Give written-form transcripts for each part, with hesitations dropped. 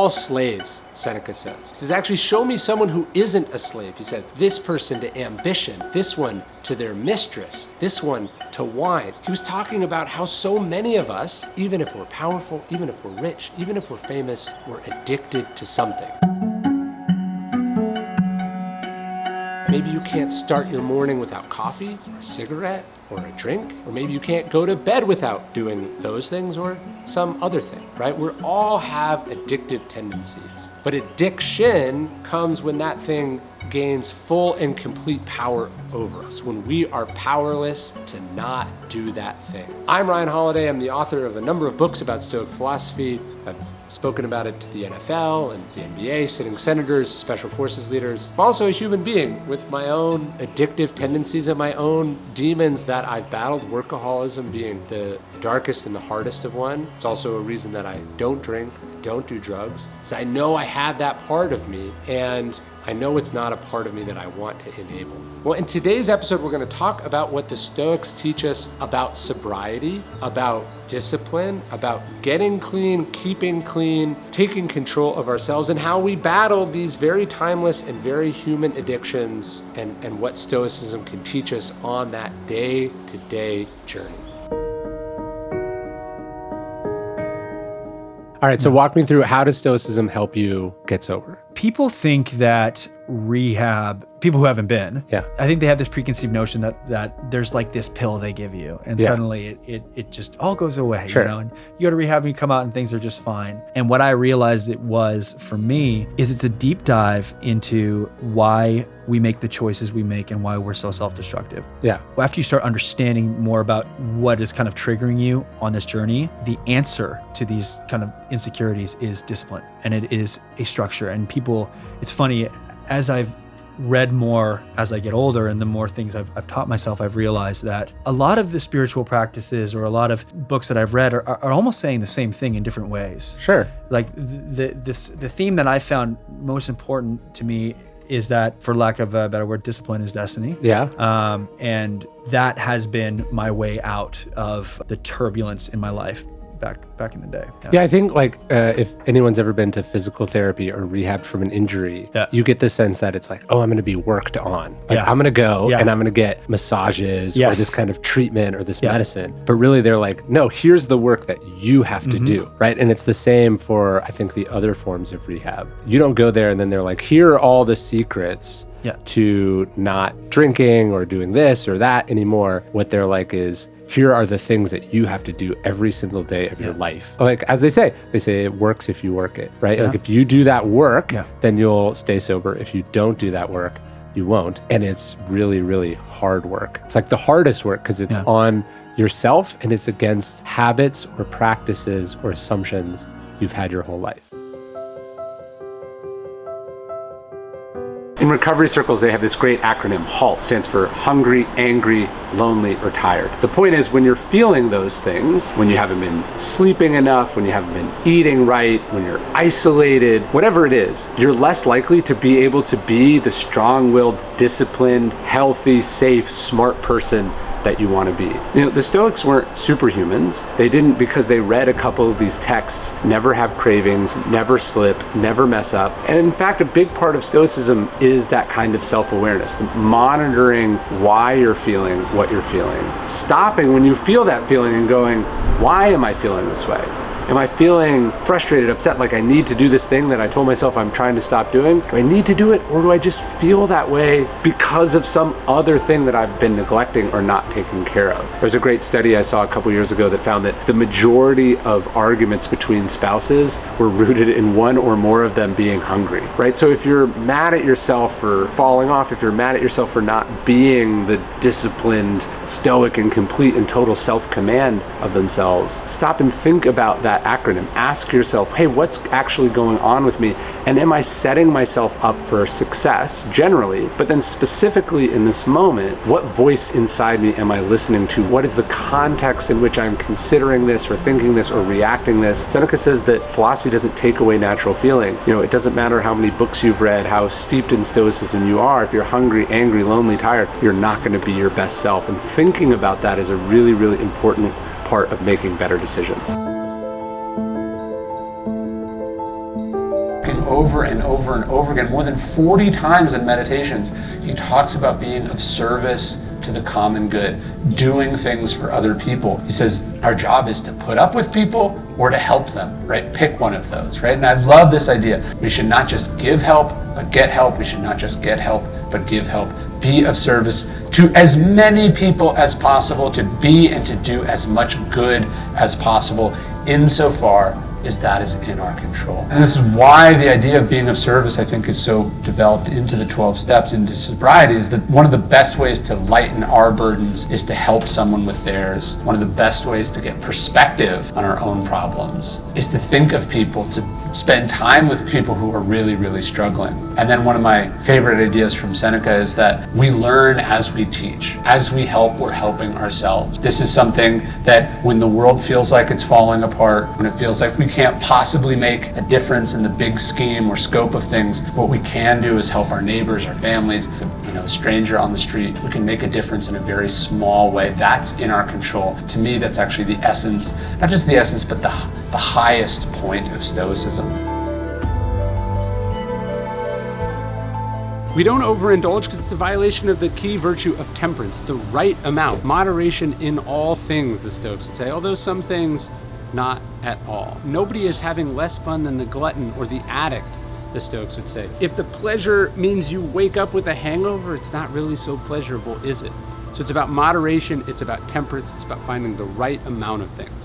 all slaves, Seneca says. He says, actually show me someone who isn't a slave. He said, this person to ambition, this one to their mistress, this one to wine. He was talking about how so many of us, even if we're powerful, even if we're rich, even if we're famous, we're addicted to something. Maybe you can't start your morning without coffee, or a cigarette, or a drink, or maybe you can't go to bed without doing those things or some other thing, right? We all have addictive tendencies, but addiction comes when that thing gains full and complete power over us, when we are powerless to not do that thing. I'm Ryan Holiday. I'm the author of a number of books about Stoic philosophy. I've spoken about it to the NFL and the NBA, sitting senators, special forces leaders. I'm also a human being with my own addictive tendencies and my own demons that I've battled, workaholism being the darkest and the hardest of one. It's also a reason that I don't drink, don't do drugs, because I know I have that part of me, and I know it's not a part of me that I want to enable. Well, in today's episode, we're going to talk about what the Stoics teach us about sobriety, about discipline, about getting clean, keeping clean, taking control of ourselves, and how we battle these very timeless and very human addictions, and what Stoicism can teach us on that day-to-day journey. All right, so walk me through, how does Stoicism help you get sober? People think that rehab, people who haven't been, I think they have this preconceived notion that there's like this pill they give you, and suddenly it just all goes away, Sure. you know, and you go to rehab and you come out and things are just fine. And what I realized it was for me is it's a deep dive into why we make the choices we make and why we're so self-destructive. Yeah. After you start understanding more about what is kind of triggering you on this journey, the answer to these kind of insecurities is discipline, and it is a structure. And people, it's funny, as I've read more as I get older and the more things I've taught myself, I've realized that a lot of the spiritual practices or a lot of books that I've read are almost saying the same thing in different ways. Sure. Like the theme that I found most important to me is that, for lack of a better word, discipline is destiny. Yeah. And that has been my way out of the turbulence in my life back in the day. Yeah, I think if anyone's ever been to physical therapy or rehabbed from an injury, you get the sense that it's like, oh, I'm going to be worked on. I'm going to go and I'm going to get massages or this kind of treatment or this medicine. But really they're like, no, here's the work that you have to do, right? And it's the same for, I think, the other forms of rehab. You don't go there and then they're like, here are all the secrets to not drinking or doing this or that anymore. What they're like is, here are the things that you have to do every single day of your life. Like, as they say it works if you work it, right? Like, if you do that work, then you'll stay sober. If you don't do that work, you won't. And it's really, really hard work. It's like the hardest work because it's on yourself and it's against habits or practices or assumptions you've had your whole life. In recovery circles, they have this great acronym, HALT. It stands for hungry, angry, lonely, or tired. The point is, when you're feeling those things, when you haven't been sleeping enough, when you haven't been eating right, when you're isolated, whatever it is, you're less likely to be able to be the strong-willed, disciplined, healthy, safe, smart person that you want to be. You know, the Stoics weren't superhumans. They didn't, because they read a couple of these texts, never have cravings, never slip, never mess up. And in fact, a big part of Stoicism is that kind of self-awareness, monitoring why you're feeling what you're feeling. Stopping when you feel that feeling and going, why am I feeling this way? Am I feeling frustrated, upset, like I need to do this thing that I told myself I'm trying to stop doing? Do I need to do it, or do I just feel that way because of some other thing that I've been neglecting or not taking care of? There's a great study I saw a couple years ago that found that the majority of arguments between spouses were rooted in one or more of them being hungry, right? So if you're mad at yourself for falling off, if you're mad at yourself for not being the disciplined, stoic, and complete and total self-command of themselves, stop and think about that acronym. Ask yourself, hey, what's actually going on with me? And am I setting myself up for success generally? But then specifically in this moment, what voice inside me am I listening to? What is the context in which I'm considering this or thinking this or reacting this? Seneca says that philosophy doesn't take away natural feeling. You know, it doesn't matter how many books you've read, how steeped in Stoicism you are. If you're hungry, angry, lonely, tired, you're not going to be your best self. And thinking about that is a really, really important part of making better decisions. Over and over and over again, more than 40 times in Meditations, he talks about being of service to the common good, doing things for other people. He says our job is to put up with people or to help them, right? Pick one of those, right? And I love this idea. We should not just give help, but get help. We should not just get help, but give help. Be of service to as many people as possible, to be and to do as much good as possible, insofar as that is in our control. And this is why the idea of being of service, I think, is so developed into the 12 steps into sobriety, is that one of the best ways to lighten our burdens is to help someone with theirs. One of the best ways to get perspective on our own problems is to think of people, to spend time with people who are really, really struggling. And then one of my favorite ideas from Seneca is that we learn as we teach. As we help, we're helping ourselves. This is something that when the world feels like it's falling apart, when it feels like we can't possibly make a difference in the big scheme or scope of things, what we can do is help our neighbors, our families, a stranger on the street. We can make a difference in a very small way. That's in our control. To me, that's actually the essence, not just the essence, but the highest point of Stoicism. We don't overindulge because it's a violation of the key virtue of temperance, the right amount, moderation in all things, the Stoics would say, although some things not at all. Nobody is having less fun than the glutton or the addict, the Stoics would say. If the pleasure means you wake up with a hangover, it's not really so pleasurable, is it? So it's about moderation, it's about temperance, it's about finding the right amount of things.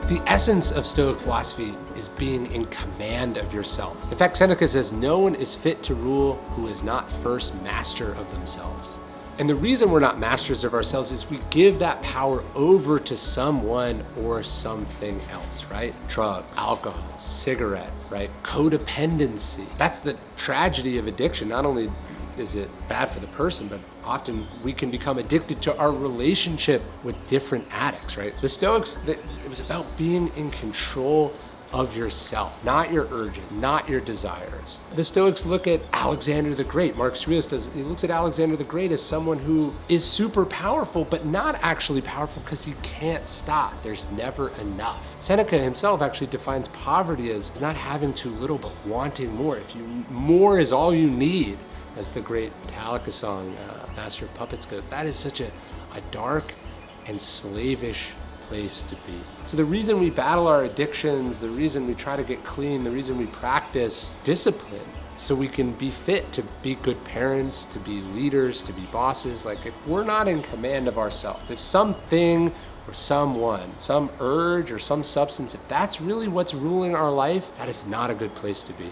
The essence of Stoic philosophy is being in command of yourself. In fact, Seneca says, no one is fit to rule who is not first master of themselves. And the reason we're not masters of ourselves is we give that power over to someone or something else, right? Drugs, alcohol, cigarettes, right? Codependency. That's the tragedy of addiction. Not only is it bad for the person, but often we can become addicted to our relationship with different addicts, right? The Stoics, it was about being in control of yourself, not your urges, not your desires. The Stoics look at Alexander the Great. Marcus Aurelius does. He looks at Alexander the Great as someone who is super powerful, but not actually powerful because he can't stop. There's never enough. Seneca himself actually defines poverty as not having too little, but wanting more. If more is all you need, as the great Metallica song, Master of Puppets goes, that is such a dark and slavish place to be. So the reason we battle our addictions, the reason we try to get clean, the reason we practice discipline, so we can be fit to be good parents, to be leaders, to be bosses. Like if we're not in command of ourselves, if something or someone, some urge or some substance, if that's really what's ruling our life, that is not a good place to be.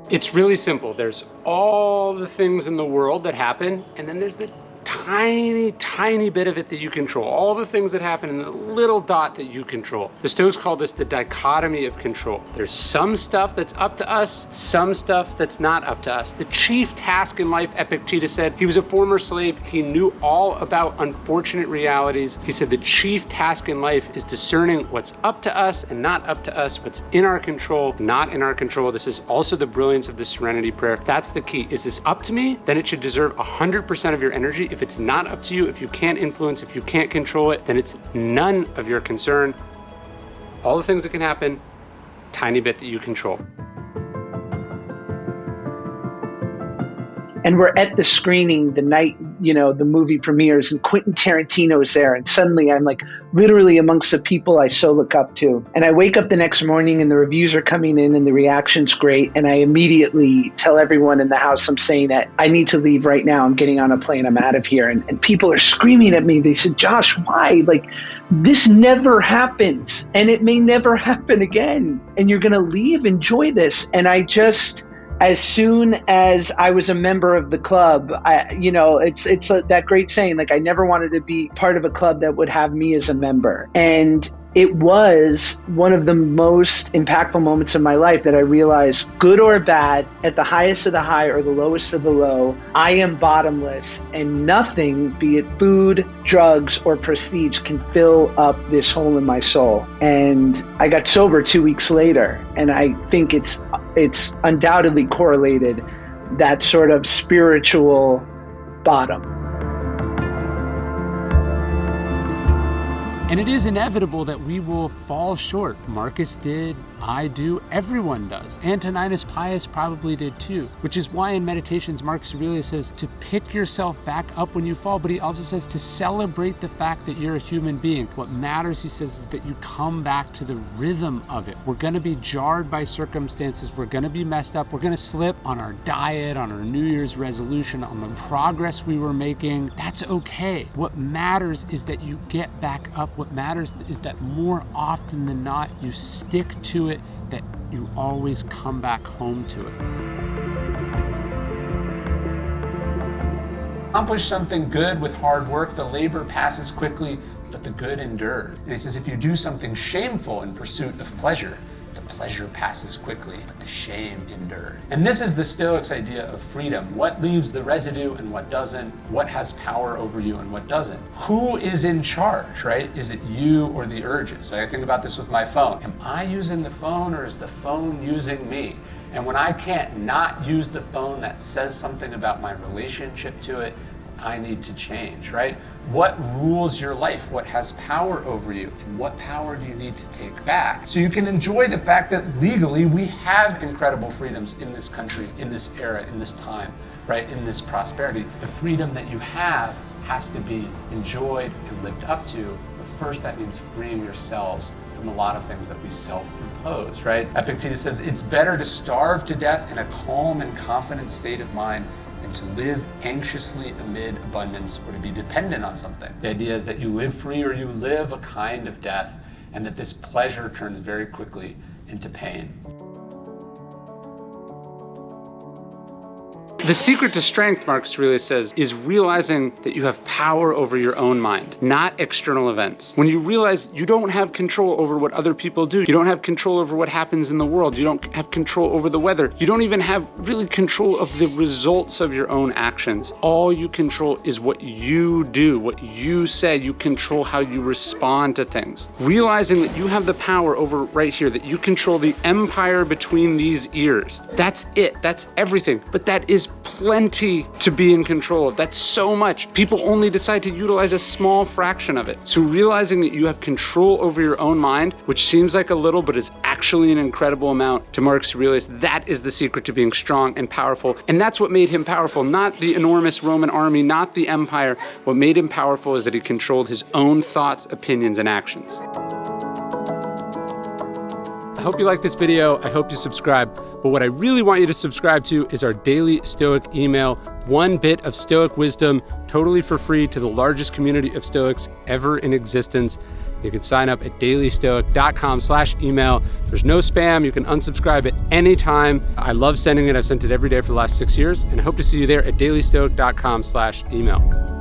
It's really simple. There's all the things in the world that happen, and then there's the tiny bit of it that you control. All the things that happen in the little dot that you control. The Stoics call this the dichotomy of control. There's some stuff that's up to us, some stuff that's not up to us. The chief task in life, Epictetus said, he was a former slave. He knew all about unfortunate realities. He said the chief task in life is discerning what's up to us and not up to us, what's in our control, not in our control. This is also the brilliance of the Serenity Prayer. That's the key. Is this up to me? Then it should deserve 100% of your energy. If it's not up to you, if you can't influence, if you can't control it, then it's none of your concern. All the things that can happen, tiny bit that you control. And we're at the screening the night, the movie premieres, and Quentin Tarantino is there. And suddenly I'm like literally amongst the people I so look up to. And I wake up the next morning and the reviews are coming in and the reaction's great. And I immediately tell everyone in the house, I'm saying that I need to leave right now. I'm getting on a plane. I'm out of here. And people are screaming at me. They said, Josh, why? Like, this never happens. And it may never happen again. And you're going to leave, enjoy this. And as soon as I was a member of the club, it's that great saying, like, I never wanted to be part of a club that would have me as a member. And it was one of the most impactful moments of my life that I realized, good or bad, at the highest of the high or the lowest of the low, I am bottomless, and nothing, be it food, drugs, or prestige, can fill up this hole in my soul. And I got sober 2 weeks later, and I think it's undoubtedly correlated, that sort of spiritual bottom. And it is inevitable that we will fall short. Marcus did, I do, everyone does. Antoninus Pius probably did too, which is why in Meditations, Marcus Aurelius says to pick yourself back up when you fall, but he also says to celebrate the fact that you're a human being. What matters, he says, is that you come back to the rhythm of it. We're gonna be jarred by circumstances, we're gonna be messed up, we're gonna slip on our diet, on our New Year's resolution, on the progress we were making. That's okay. What matters is that you get back up. What matters is that more often than not, you stick to it, that you always come back home to it. Accomplish something good with hard work, the labor passes quickly, but the good endures. And he says, if you do something shameful in pursuit of pleasure, the pleasure passes quickly, but the shame endured. And this is the Stoics' idea of freedom. What leaves the residue and what doesn't? What has power over you and what doesn't? Who is in charge, right? Is it you or the urges? I think about this with my phone. Am I using the phone or is the phone using me? And when I can't not use the phone, that says something about my relationship to it. I need to change, right? What rules your life? What has power over you? And what power do you need to take back? So you can enjoy the fact that legally we have incredible freedoms in this country, in this era, in this time, right? In this prosperity. The freedom that you have has to be enjoyed and lived up to. But first, that means freeing yourselves from a lot of things that we self-impose, right? Epictetus says it's better to starve to death in a calm and confident state of mind than to live anxiously amid abundance or to be dependent on something. The idea is that you live free or you live a kind of death, and that this pleasure turns very quickly into pain. The secret to strength, Marcus Aurelius says, is realizing that you have power over your own mind, not external events. When you realize you don't have control over what other people do, you don't have control over what happens in the world, you don't have control over the weather, you don't even have really control of the results of your own actions. All you control is what you do, what you say. You control how you respond to things. Realizing that you have the power over right here, that you control the empire between these ears. That's it, that's everything. But that is plenty to be in control of. That's so much. People only decide to utilize a small fraction of it. So realizing that you have control over your own mind, which seems like a little, but is actually an incredible amount to Marcus Aurelius, that is the secret to being strong and powerful. And that's what made him powerful, not the enormous Roman army, not the empire. What made him powerful is that he controlled his own thoughts, opinions, and actions. I hope you like this video. I hope you subscribe. But what I really want you to subscribe to is our daily Stoic email, 1 bit of Stoic wisdom, totally for free to the largest community of Stoics ever in existence. You can sign up at dailystoic.com/email. There's no spam. You can unsubscribe at any time. I love sending it. I've sent it every day for the last 6 years, and I hope to see you there at dailystoic.com/email.